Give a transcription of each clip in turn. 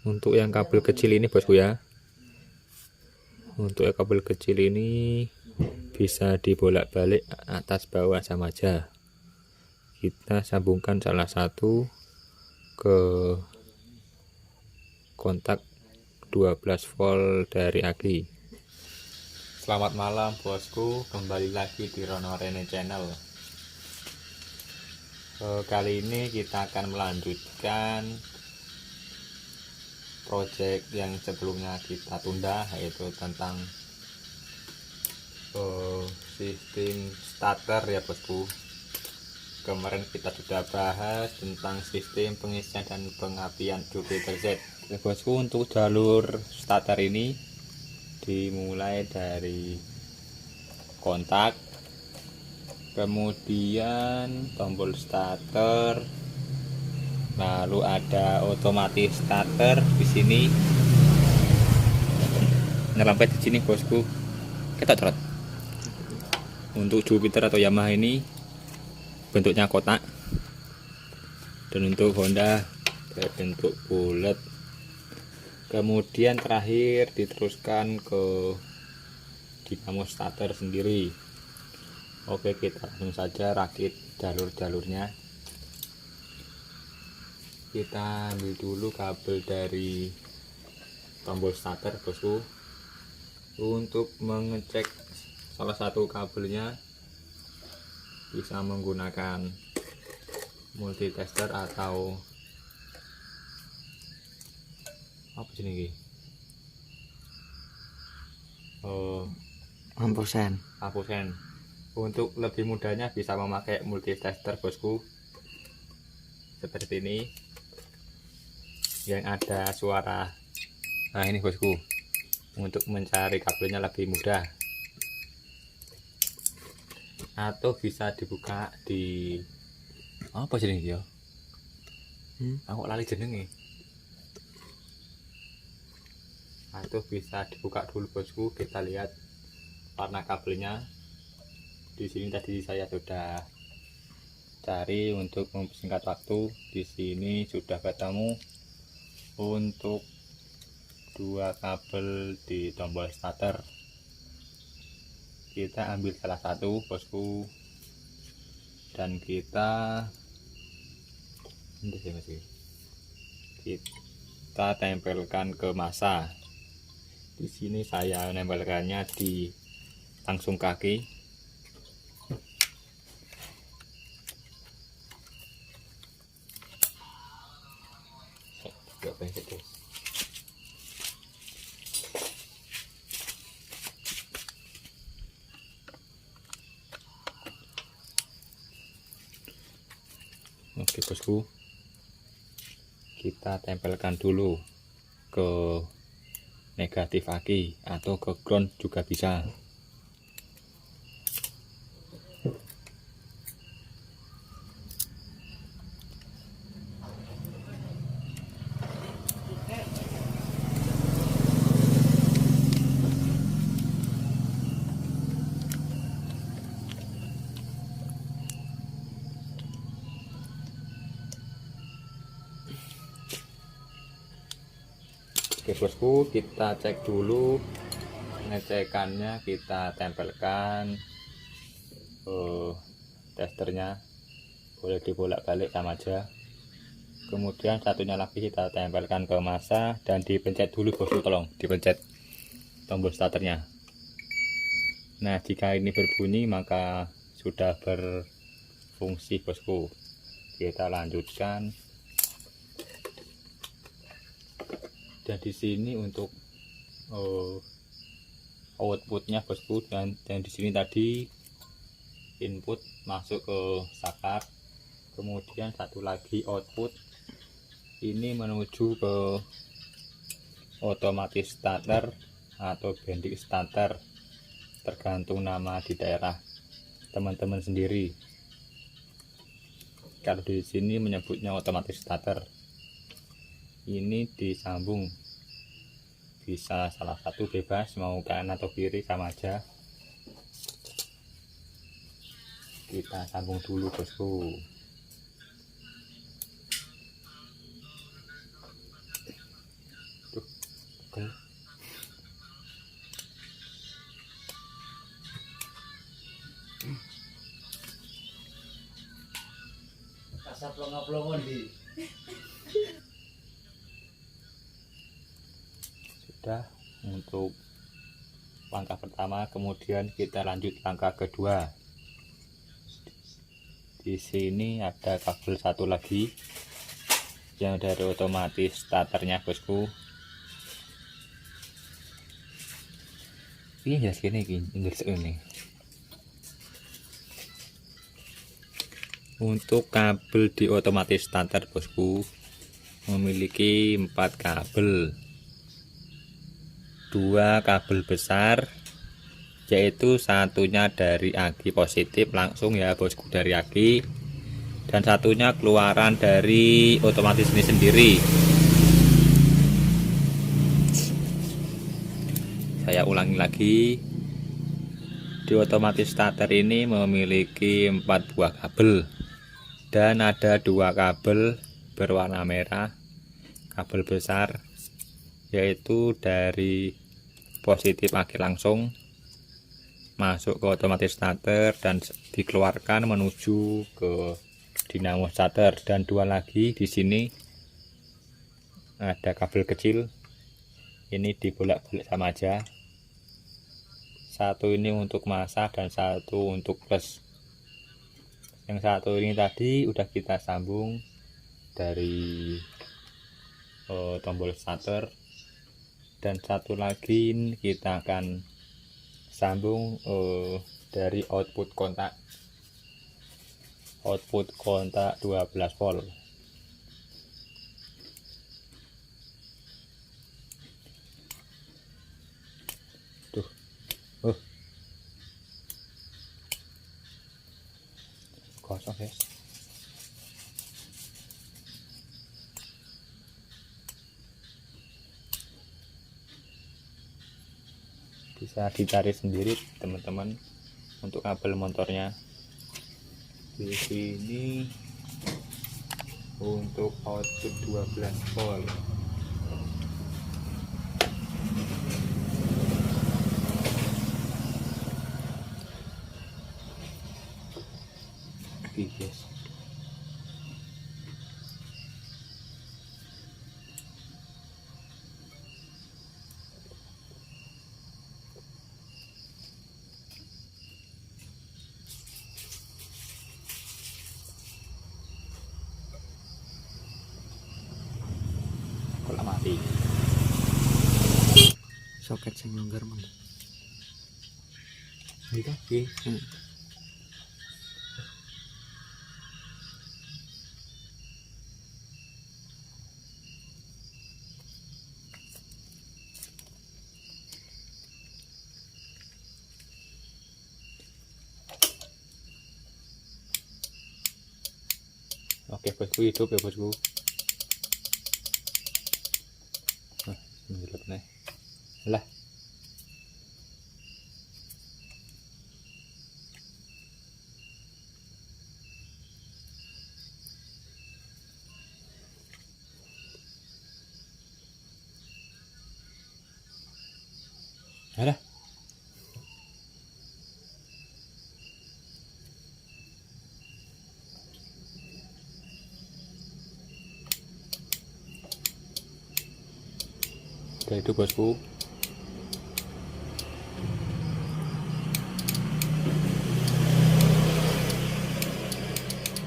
Untuk yang kabel kecil ini bosku ya, untuk yang kabel kecil ini bisa dibolak-balik atas bawah sama aja. Kita sambungkan salah satu ke kontak 12 volt dari aki. Selamat malam bosku, kembali lagi di Rono Rene Channel. Kali ini kita akan melanjutkan project yang sebelumnya kita tunda, yaitu tentang sistem starter ya bosku. Kemarin kita sudah bahas tentang sistem pengisian dan pengapian Jupiter Z ya bosku. Untuk jalur starter ini dimulai dari kontak, kemudian tombol starter, lalu ada otomatis starter di sini. Nyelampet di sini bosku. Kita trot. Untuk Jupiter atau Yamaha ini bentuknya kotak, dan untuk Honda berbentuk bulat. Kemudian terakhir diteruskan ke dinamo starter sendiri. Oke, kita langsung saja rakit jalur-jalurnya. Kita ambil dulu kabel dari tombol starter bosku. Untuk mengecek salah satu kabelnya bisa menggunakan multitester atau apa jenis ini? Ampersand. Untuk lebih mudahnya bisa memakai multitester bosku, seperti ini yang ada suara. Nah ini bosku, untuk mencari kabelnya lebih mudah. Atau bisa dibuka di apa sih ini ya? Aku lali jenenge. Atau bisa dibuka dulu bosku, kita lihat warna kabelnya. Di sini tadi saya sudah cari untuk mempersingkat waktu. Di sini sudah ketemu untuk dua kabel di tombol starter. Kita ambil salah satu bosku, dan kita tempelkan ke masa. Di sini saya nempelkannya di langsung kaki. Oke bosku, kita tempelkan dulu ke negatif aki atau ke ground juga bisa. Oke bosku, kita cek dulu pengecekannya. Kita tempelkan testernya, boleh dibolak-balik sama aja. Kemudian satunya lagi kita tempelkan ke masa dan dipencet dulu bosku, tolong dipencet tombol starternya. Nah jika ini berbunyi maka sudah berfungsi bosku. Kita lanjutkan. Dan di sini untuk outputnya bosku, dan di sini tadi input masuk ke saklar, kemudian satu lagi output ini menuju ke otomatis starter atau bending starter, tergantung nama di daerah teman-teman sendiri. Kalau di sini menyebutnya otomatis starter. Ini disambung, bisa salah satu bebas, mau kanan atau kiri sama aja. Kita sambung dulu bosku. pegel. Kasar plongo-plongo di. Sudah untuk langkah pertama, kemudian kita lanjut langkah kedua. Di sini ada kabel satu lagi yang dari otomatis starternya bosku. Ini jelas gini ini. Untuk kabel di otomatis starter bosku memiliki 4 kabel. 2 kabel besar, yaitu satunya dari aki positif langsung ya bosku, dari aki, dan satunya keluaran dari otomatis ini sendiri. Saya ulangi lagi, di otomatis starter ini memiliki 4 buah kabel dan ada 2 kabel berwarna merah, kabel besar, yaitu dari positif aki langsung masuk ke otomatis starter dan dikeluarkan menuju ke dinamo starter. Dan 2 lagi di sini ada kabel kecil, ini dibolak-balik sama aja, satu ini untuk massa dan satu untuk plus. Yang satu ini tadi udah kita sambung dari tombol starter, dan satu lagi kita akan sambung dari output kontak 12 volt. Tuh, kosong guys. Bisa dicari sendiri teman-teman untuk kabel motornya. Di sini untuk output 12 volt. Oke guys, kalau mati Soket sing longgar mana? ini kaki. Oke bosku, hidup ya bosku. Nah, menggelap nih lah. Alah, udah itu bosku.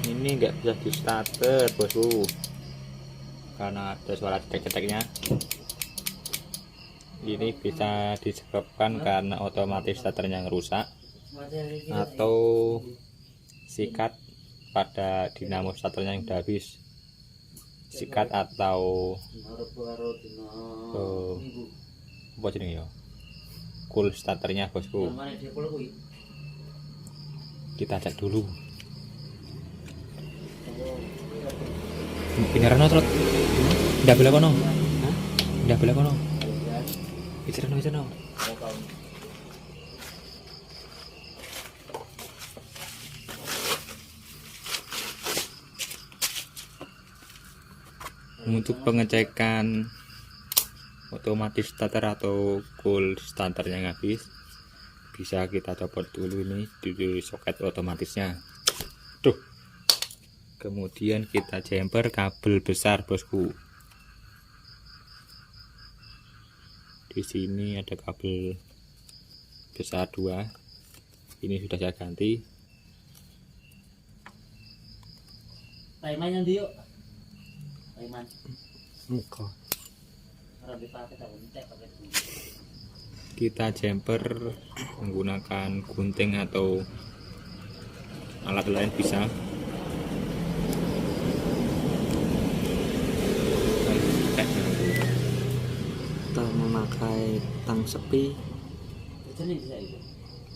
Ini nggak bisa di starter bosku karena ada suara cetek-ceteknya. Ini bisa disebabkan karena otomatis starternya ngerusak atau sikat pada dinamo starternya yang udah habis. Sikat atau apa jenis ya, cool starternya bosku. Kita cek dulu. Pindaran trot. Ndak boleh kono. Hah? Ndak boleh kono. Bicara. Untuk pengecekan otomatis starter atau cool starternya yang habis, bisa kita copot dulu ini di soket otomatisnya. Tuh. Kemudian kita jumper kabel besar bosku. Di sini ada kabel besar 2. Ini sudah saya ganti. Taiman yang dia. Taiman. Muka. Kita jumper menggunakan gunting atau alat lain bisa. Kita memakai tang sepi.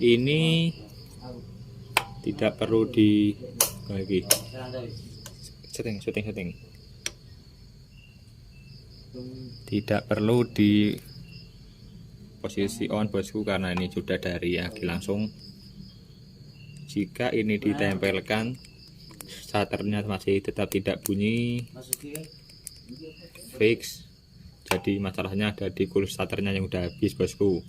Ini tidak perlu dibagi. Setting. Tidak perlu di posisi on bosku, karena ini sudah dari aki langsung. Jika ini ditempelkan, starternya masih tetap tidak bunyi, fix. Jadi masalahnya ada di cool starternya yang udah habis bosku.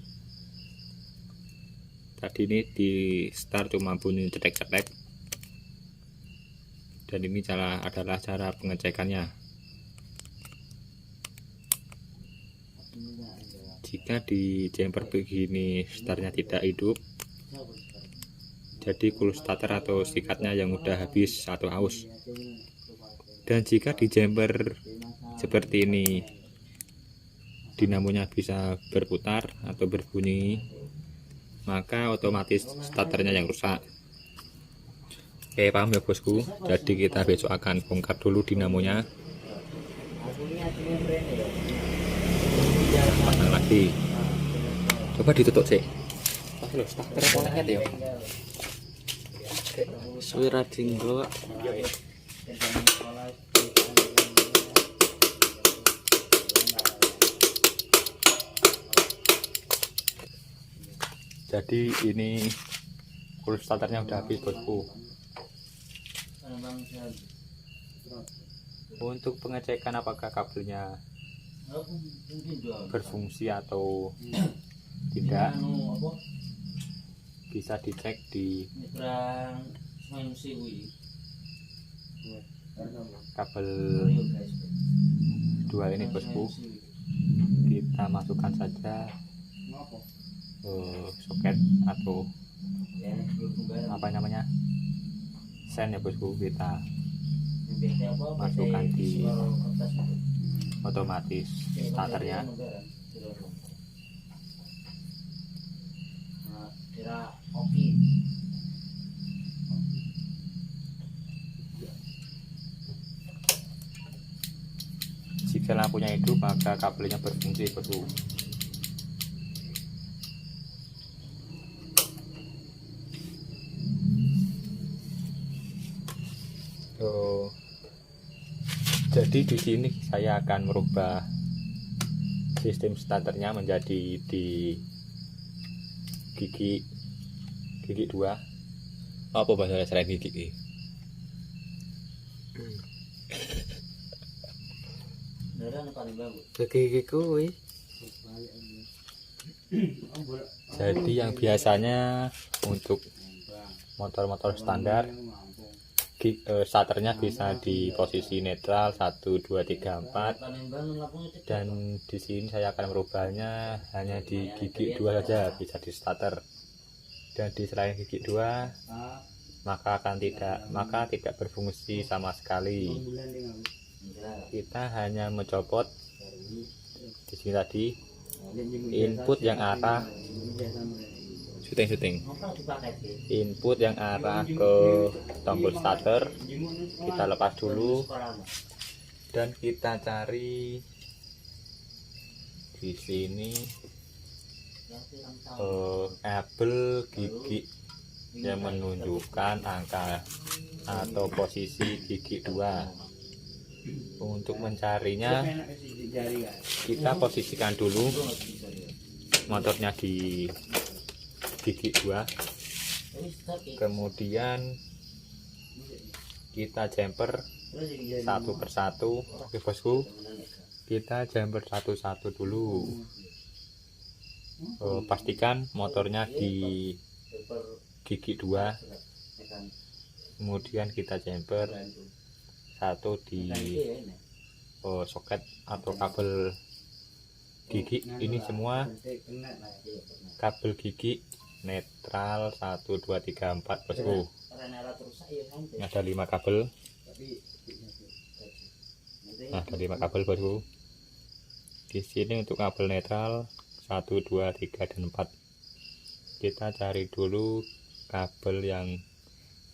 Tadi ini di start cuma bunyi cetek-cetek, dan ini adalah cara pengecekannya. Jika di jumper begini startnya tidak hidup, jadi cool starter atau sikatnya yang udah habis atau aus. Dan jika di jumper seperti ini dinamonya bisa berputar atau berbunyi, maka otomatis starternya yang rusak. Oke, paham ya bosku? Jadi kita besok akan bongkar dulu dinamonya, pasang lagi. Coba ditutup sih. Starter koneknya ya. Suara dinggo. Jadi ini cool starternya udah habis bosku. Untuk pengecekan apakah kabelnya berfungsi atau tidak, bisa dicek di kabel 2 ini bosku. Kita masukkan saja soket atau apa namanya, sen ya bosku. Kita masukkan di otomatis starternya. Jika lampunya hidup, maka kabelnya berfungsi bosku. Jadi di sini saya akan merubah sistem starternya menjadi di gigi 2. Apa bahasa selain gigi? Gigi kuwi. Jadi yang biasanya untuk motor-motor standar, starternya bisa di posisi netral 1, 2, 3, 4, dan di sini saya akan merubahnya hanya di gigi 2 saja, bisa di starter. Dan di selain gigi 2 maka tidak berfungsi sama sekali. Kita hanya mencopot di sini tadi input yang arah input yang arah ke tombol starter. Kita lepas dulu dan kita cari di sini kabel gigi yang menunjukkan angka atau posisi gigi 2. Untuk mencarinya, kita posisikan dulu motornya di gigi 2, kemudian kita jumper satu persatu. Oke bosku, kita jumper satu-satu dulu. Pastikan motornya di gigi 2, kemudian kita jumper satu di soket atau kabel gigi. Ini semua kabel gigi netral 1 2 3 4 bosku. Ini ada 5 kabel. Nah, ada 5 kabel bosku. Di sini untuk kabel netral 1 2 3 dan 4. Kita cari dulu kabel yang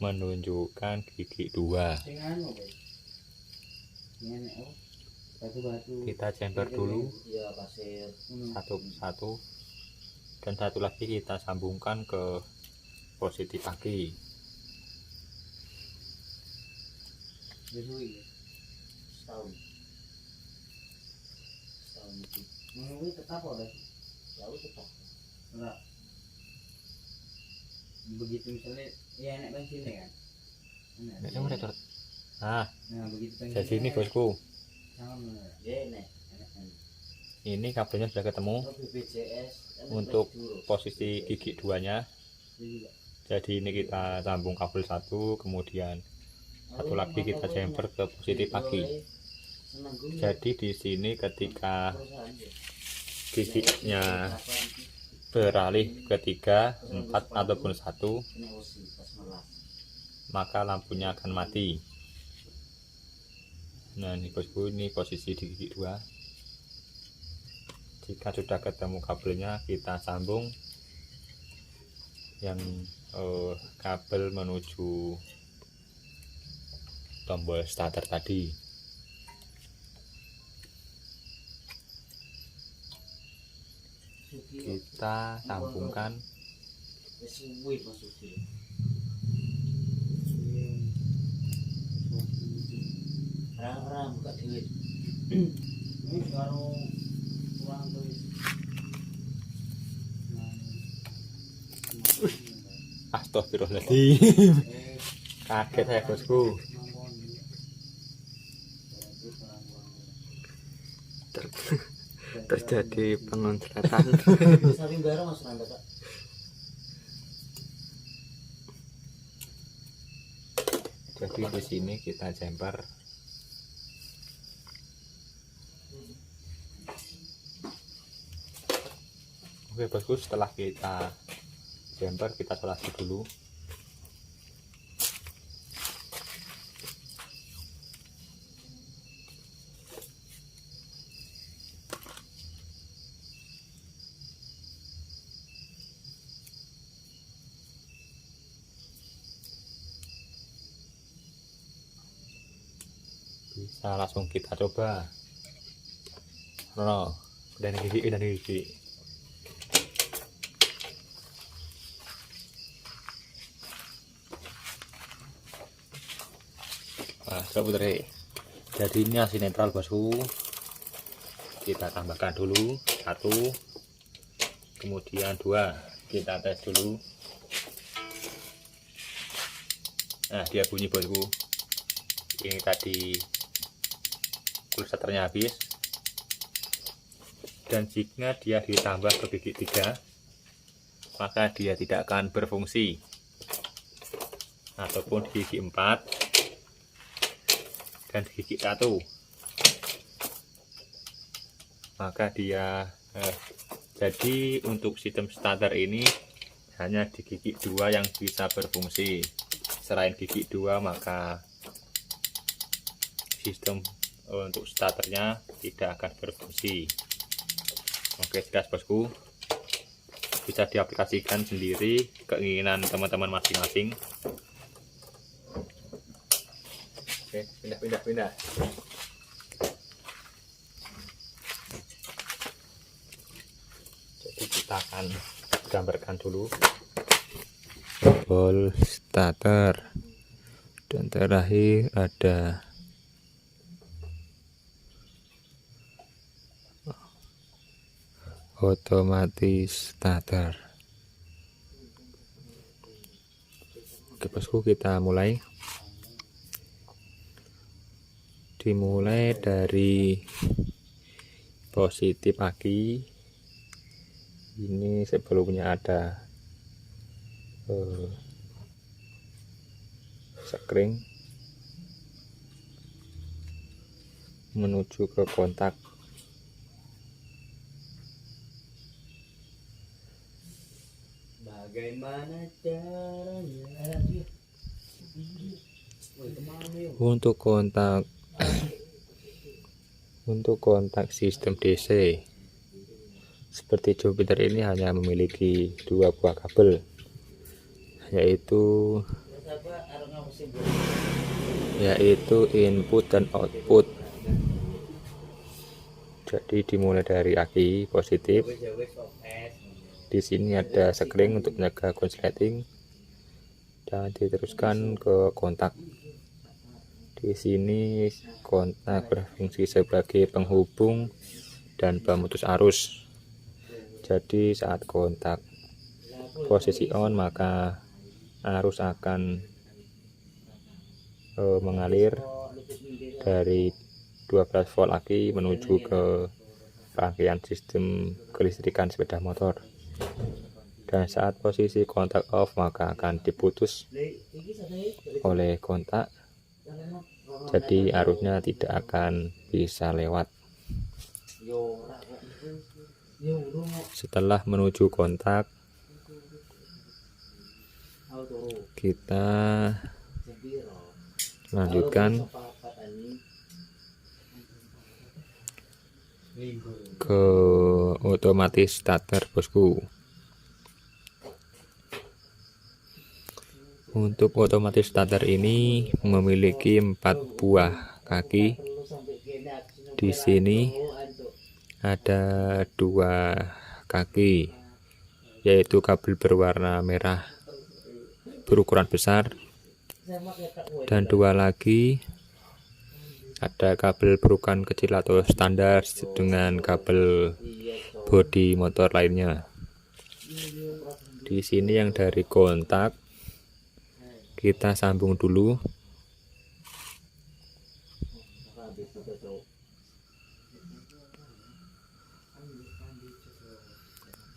menunjukkan gigi 2. Kita jumper dulu satu persatu, dan satu lagi kita sambungkan ke positif aki. Begitu misalnya ya enak bensin ya kan. Nah, Nah begitu jadi ini bosku, sama ya enak. ini kabelnya sudah ketemu untuk posisi gigi 2 nya. Jadi ini kita sambung kabel satu, kemudian satu lagi kita jumper ke positif aki. Jadi di sini ketika giginya beralih ke 3, 4 ataupun 1, maka lampunya akan mati. Nah, ini bosku, ini posisi di gigi 2. Jika sudah ketemu kabelnya, kita sambung yang kabel menuju tombol starter tadi. Kita sambungkan Rang buka duit. Ini baru kurang tulis. Astagfirullahaladzim. Kaget saya bosku. Terjadi pengontratan. Samping bareng Mas Randa, Kak. Jadi di sini kita jumper. Oke bosku, setelah kita jumper, kita solasi dulu. Bisa langsung kita coba. No, dan gigi. Nah, putere. Jadi ini asli netral bosku. Kita tambahkan dulu 1, kemudian 2. Kita tes dulu. Nah, dia bunyi bosku. Ini tadi pulsatornya habis, dan jika dia ditambah ke gigi 3, maka dia tidak akan berfungsi. Ataupun gigi 4 dan gigi 1, maka dia jadi untuk sistem starter ini hanya di gigi 2 yang bisa berfungsi. Selain gigi 2, maka sistem untuk starternya tidak akan berfungsi. Oke, jelas bosku, bisa diaplikasikan sendiri keinginan teman-teman masing-masing. Oke, pindah. Jadi kita akan gambarkan dulu tombol starter, dan terakhir ada otomatis starter. Oke bosku, kita mulai. Dimulai dari positif aki. Ini sebelumnya ada sekring menuju ke kontak. Bagaimana caranya? Untuk kontak sistem DC seperti Jupiter ini hanya memiliki dua buah kabel, yaitu input dan output. Jadi dimulai dari aki positif. Di sini ada sekring untuk menjaga konsleting dan diteruskan ke kontak. Di sini kontak berfungsi sebagai penghubung dan pemutus arus. Jadi saat kontak posisi on, maka arus akan mengalir dari 12 volt aki menuju ke rangkaian sistem kelistrikan sepeda motor. Dan saat posisi kontak off, maka akan diputus oleh kontak. Jadi arusnya tidak akan bisa lewat. Setelah menuju kontak, kita lanjutkan ke otomatis starter, bosku. Untuk otomatis starter ini memiliki 4 buah kaki. Di sini ada 2 kaki, yaitu kabel berwarna merah berukuran besar, dan 2 lagi ada kabel berukuran kecil atau standar dengan kabel bodi motor lainnya. Di sini yang dari kontak kita sambung dulu.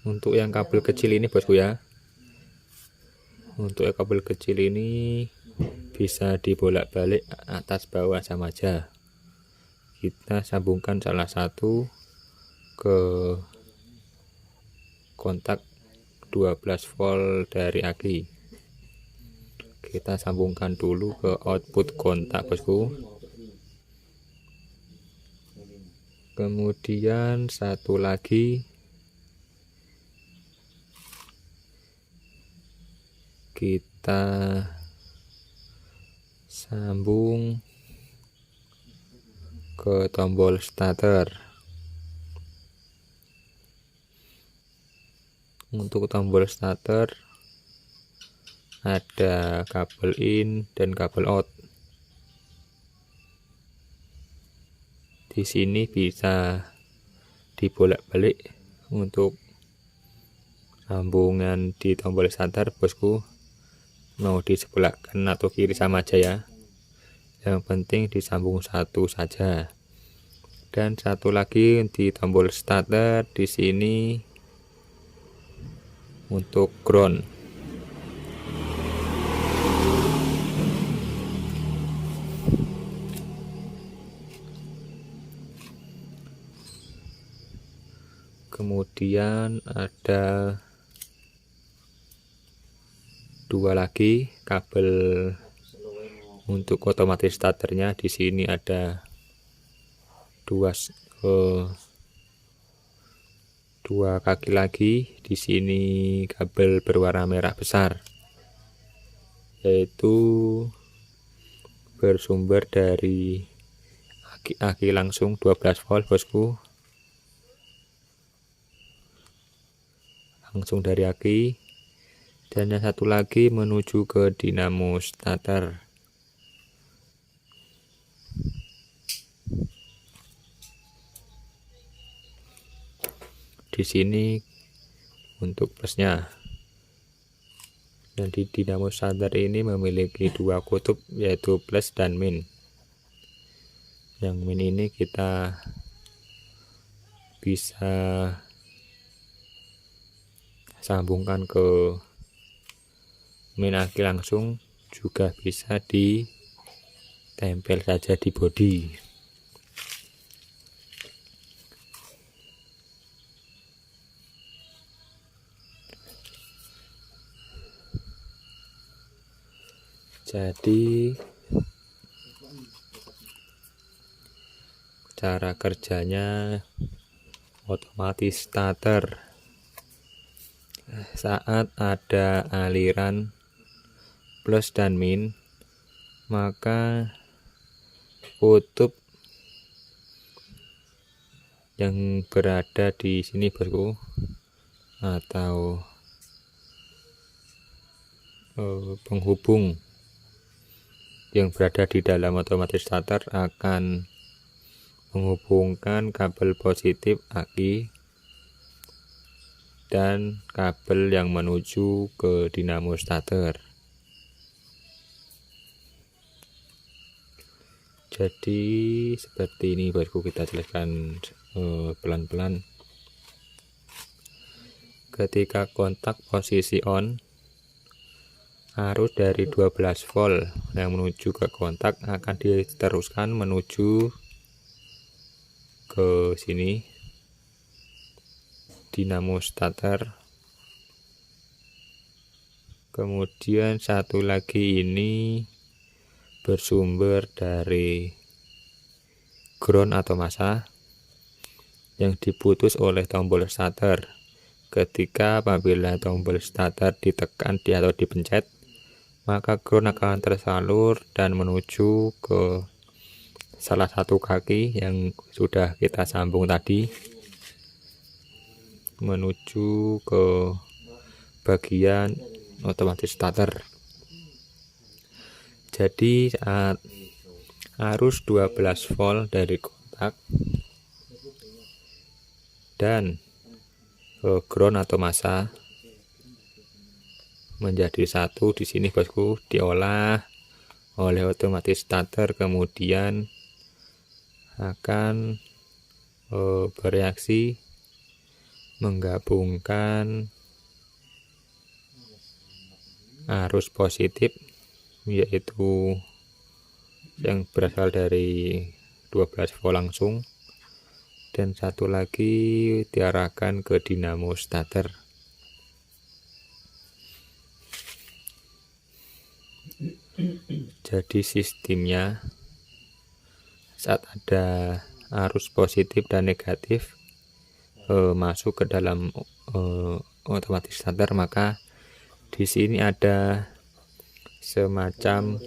Untuk yang kabel kecil ini, bosku ya. Untuk kabel kecil ini bisa dibolak-balik atas bawah sama aja. Kita sambungkan salah satu ke kontak 12 volt dari aki. Kita sambungkan dulu ke output kontak, bosku. Kemudian satu lagi kita sambung ke tombol starter. Untuk tombol starter ada kabel in dan kabel out. Di sini bisa dibolak-balik untuk sambungan di tombol starter, bosku. Mau di sebelah kanan atau kiri sama aja ya. Yang penting disambung satu saja. Dan satu lagi di tombol starter di sini untuk ground. Kemudian ada 2 lagi kabel untuk otomatis starternya. Di sini ada dua kaki lagi. Di sini kabel berwarna merah besar, yaitu bersumber dari aki langsung 12 volt, bosku. Langsung dari aki. Dan yang satu lagi menuju ke dinamo starter. Di sini untuk plusnya. Dan di dinamo starter ini memiliki 2 kutub, yaitu plus dan min. Yang min ini kita bisa sambungkan ke main aki langsung, juga bisa ditempel saja di bodi. Jadi cara kerjanya otomatis starter. Saat ada aliran plus dan min, maka kutub yang berada di sini bosku, atau penghubung yang berada di dalam otomatis starter akan menghubungkan kabel positif aki dan kabel yang menuju ke dinamo starter. Jadi seperti ini bosku, kita jelaskan pelan-pelan. Ketika kontak posisi on, arus dari 12 volt yang menuju ke kontak akan diteruskan menuju ke sini, dinamo starter. Kemudian satu lagi ini bersumber dari ground atau massa yang diputus oleh tombol starter. Ketika apabila tombol starter ditekan atau dipencet, maka ground akan tersalur dan menuju ke salah satu kaki yang sudah kita sambung tadi, menuju ke bagian otomatis starter. Jadi saat arus 12 volt dari kontak dan ground atau massa menjadi satu di sini bosku, diolah oleh otomatis starter, kemudian akan bereaksi menggabungkan arus positif, yaitu yang berasal dari 12 volt langsung, dan satu lagi diarahkan ke dinamo starter. Jadi sistemnya saat ada arus positif dan negatif masuk ke dalam otomatis starter, maka di sini ada semacam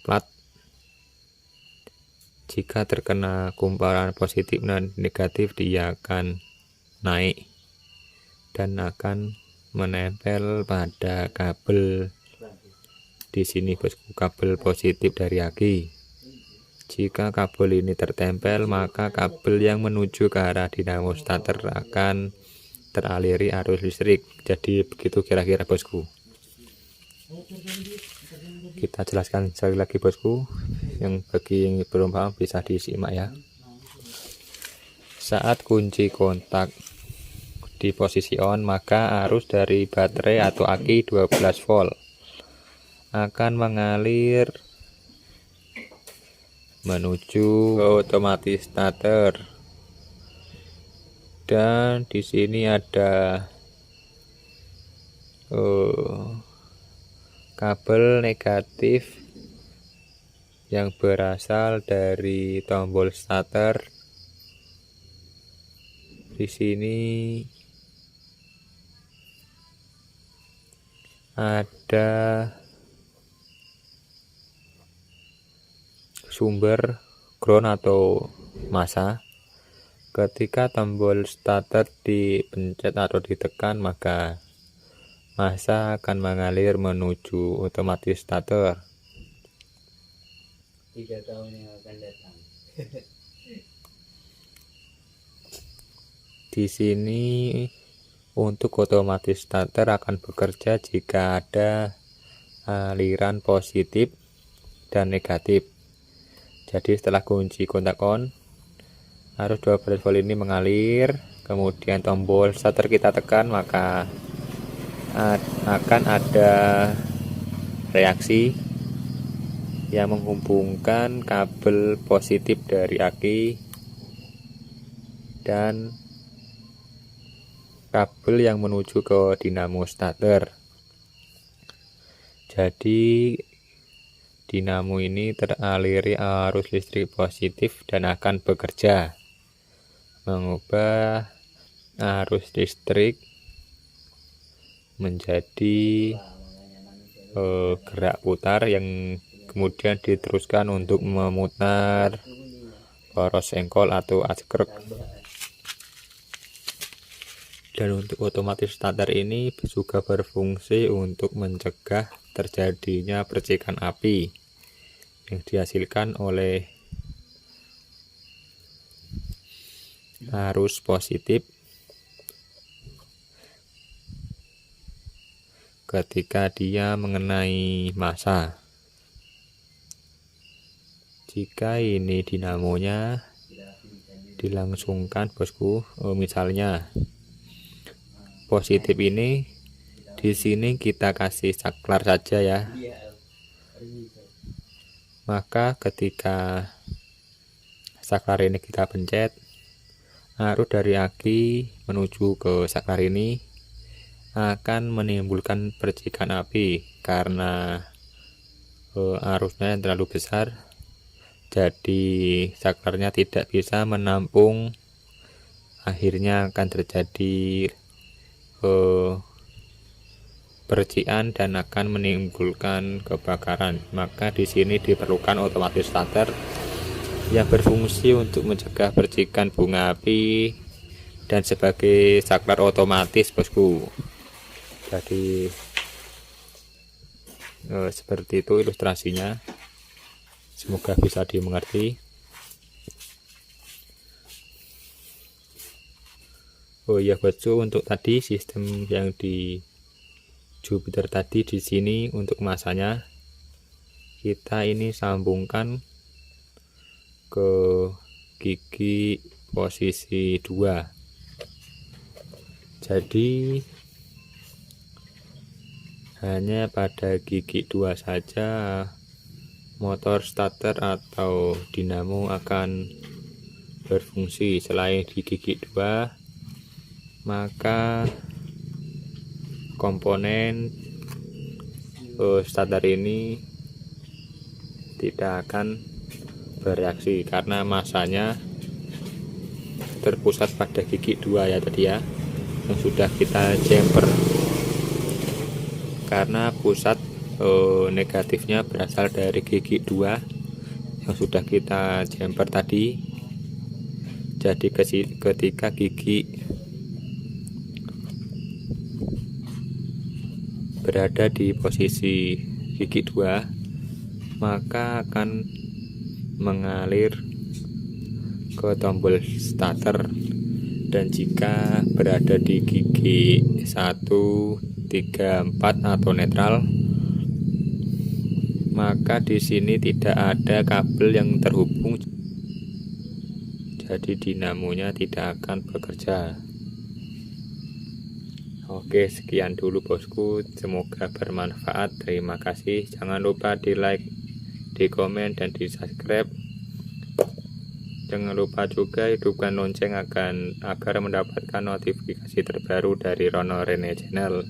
plat. Jika terkena kumparan positif dan negatif, dia akan naik dan akan menempel pada kabel di sini bosku, kabel positif dari aki. Jika kabel ini tertempel, maka kabel yang menuju ke arah dinamo starter akan teraliri arus listrik. Jadi begitu kira-kira bosku. Kita jelaskan sekali lagi bosku, yang bagi yang belum paham bisa disimak ya. Saat kunci kontak di posisi on, maka arus dari baterai atau aki 12 volt akan mengalir menuju ke otomatis starter, dan di sini ada kabel negatif yang berasal dari tombol starter. Di sini ada sumber ground atau massa. Ketika tombol starter dipencet atau ditekan, maka massa akan mengalir menuju otomatis starter. 3 tahun yang akan datang. Di sini untuk otomatis starter akan bekerja jika ada aliran positif dan negatif. Jadi setelah kunci kontak on, arus 12 volt ini mengalir, kemudian tombol starter kita tekan, maka akan ada reaksi yang menghubungkan kabel positif dari aki dan kabel yang menuju ke dinamo starter. Jadi dinamo ini teraliri arus listrik positif dan akan bekerja mengubah arus listrik menjadi gerak putar yang kemudian diteruskan untuk memutar poros engkol atau askrek. Dan untuk otomatis starter ini juga berfungsi untuk mencegah terjadinya percikan api yang dihasilkan oleh arus positif ketika dia mengenai massa. Jika ini dinamonya dilangsungkan bosku, misalnya positif ini di sini kita kasih saklar saja ya, maka ketika saklar ini kita pencet, arus dari aki menuju ke saklar ini akan menimbulkan percikan api karena arusnya yang terlalu besar, jadi saklarnya tidak bisa menampung, akhirnya akan terjadi percikan dan akan menimbulkan kebakaran. Maka di sini diperlukan otomatis starter yang berfungsi untuk mencegah percikan bunga api dan sebagai saklar otomatis bosku. Jadi seperti itu ilustrasinya, semoga bisa dimengerti. Oh ya bosku, untuk tadi sistem yang di Jupiter tadi, di sini untuk masanya kita ini sambungkan ke gigi posisi 2. Jadi hanya pada gigi 2 saja motor starter atau dinamo akan berfungsi. Selain di gigi 2, maka komponen starter ini tidak akan bereaksi karena masanya terpusat pada gigi 2 ya tadi ya, yang sudah kita jumper. Karena pusat negatifnya berasal dari gigi 2 yang sudah kita jumper tadi. Jadi ketika gigi berada di posisi gigi 2, maka akan mengalir ke tombol starter, dan jika berada di gigi 1, 3, 4 atau netral, maka di sini tidak ada kabel yang terhubung, jadi dinamonya tidak akan bekerja. Oke, sekian dulu bosku, semoga bermanfaat. Terima kasih. Jangan lupa di like, di komen, dan di subscribe. Jangan lupa juga hidupkan lonceng agar mendapatkan notifikasi terbaru dari Rono Rene Channel.